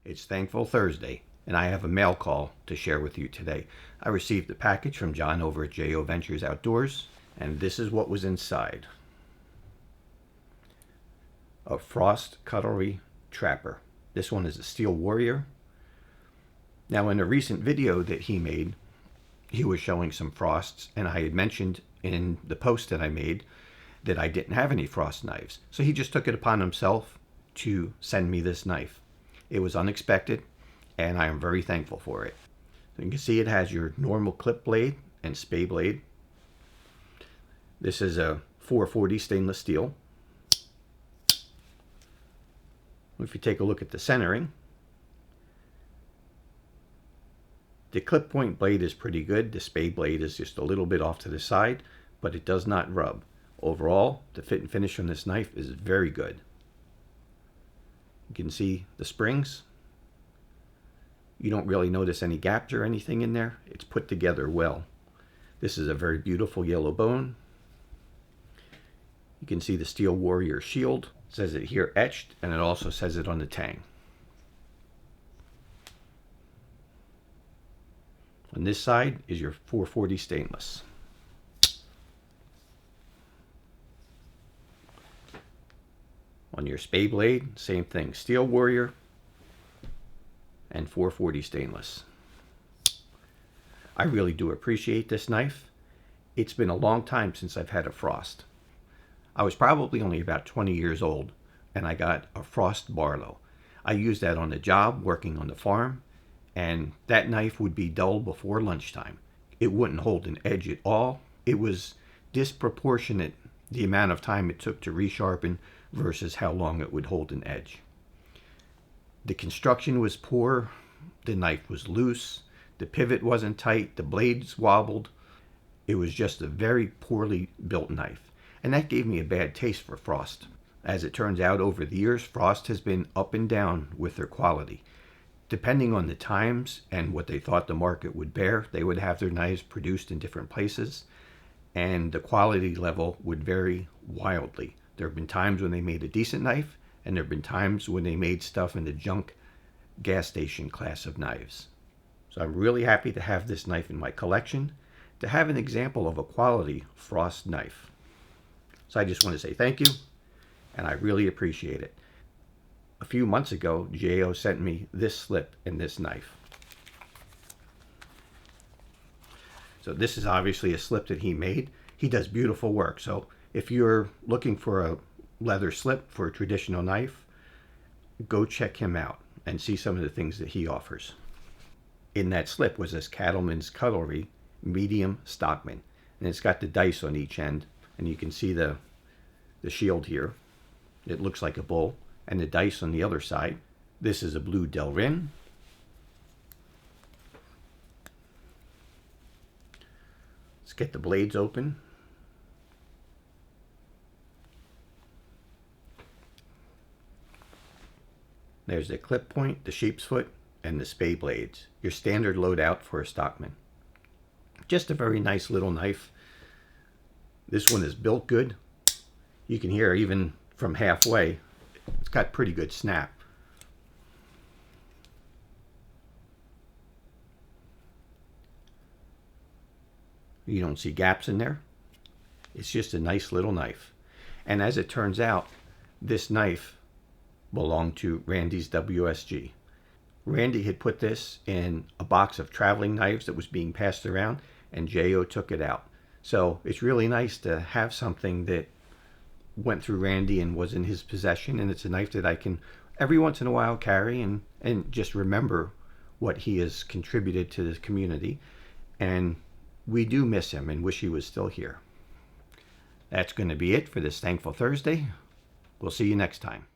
It's Thankful Thursday, and I have a mail call to share with you today. I received a package from John over at J.O. Ventures Outdoors, and this is what was inside. A Frost Cutlery Trapper. This one is a Steel Warrior. Now, in a recent video that he made, he was showing some frosts, and I had mentioned in the post that I made that I didn't have any frost knives. So he just took it upon himself to send me this knife. It was unexpected, and I am very thankful for it. So you can see it has your normal clip blade and spay blade. This is a 440 stainless steel. If you take a look at the centering, the clip point blade is pretty good. The spay blade is just a little bit off to the side, but it does not rub. Overall, the fit and finish on this knife is very good. You can see the springs. You don't really notice any gaps or anything in there. It's put together well. This is a very beautiful yellow bone. You can see the Steel Warrior shield. It says it here etched, and it also says it on the tang. On this side is your 440 stainless. On your spay blade, same thing, Steel Warrior and 440 stainless. I really do appreciate this knife. It's been a long time since I've had a Frost. I was probably only about 20 years old, and I got a Frost Barlow. I used that on the job, working on the farm, and that knife would be dull before lunchtime. It wouldn't hold an edge at all. It was disproportionate, the amount of time it took to resharpen versus how long it would hold an edge. The construction was poor, the knife was loose, the pivot wasn't tight, the blades wobbled. It was just a very poorly built knife, and that gave me a bad taste for Frost. As it turns out, over the years, Frost has been up and down with their quality. Depending on the times and what they thought the market would bear, they would have their knives produced in different places, and the quality level would vary wildly. There have been times when they made a decent knife, and there have been times when they made stuff in the junk gas station class of knives. So I'm really happy to have this knife in my collection, to have an example of a quality Frost knife. So I just want to say thank you, and I really appreciate it. A few months ago, J.O. sent me this slip and this knife. So this is obviously a slip that he made. He does beautiful work. So if you're looking for a leather slip for a traditional knife, go check him out and see some of the things that he offers. In that slip was this Cattleman's Cutlery medium Stockman, and it's got the dice on each end, and you can see the shield here. It looks like a bull, and the dice on the other side. This is a blue Delrin. Let's get the blades open. There's the clip point, the sheep's foot, and the spay blades. Your standard loadout for a Stockman. Just a very nice little knife. This one is built good. You can hear even from halfway, it's got pretty good snap. You don't see gaps in there. It's just a nice little knife. And as it turns out, this knife belonged to Randy's WSG. Randy had put this in a box of traveling knives that was being passed around, and J.O. took it out. So it's really nice to have something that went through Randy and was in his possession, and it's a knife that I can every once in a while carry and just remember what he has contributed to the community. And we do miss him and wish he was still here. That's going to be it for this Thankful Thursday. We'll see you next time.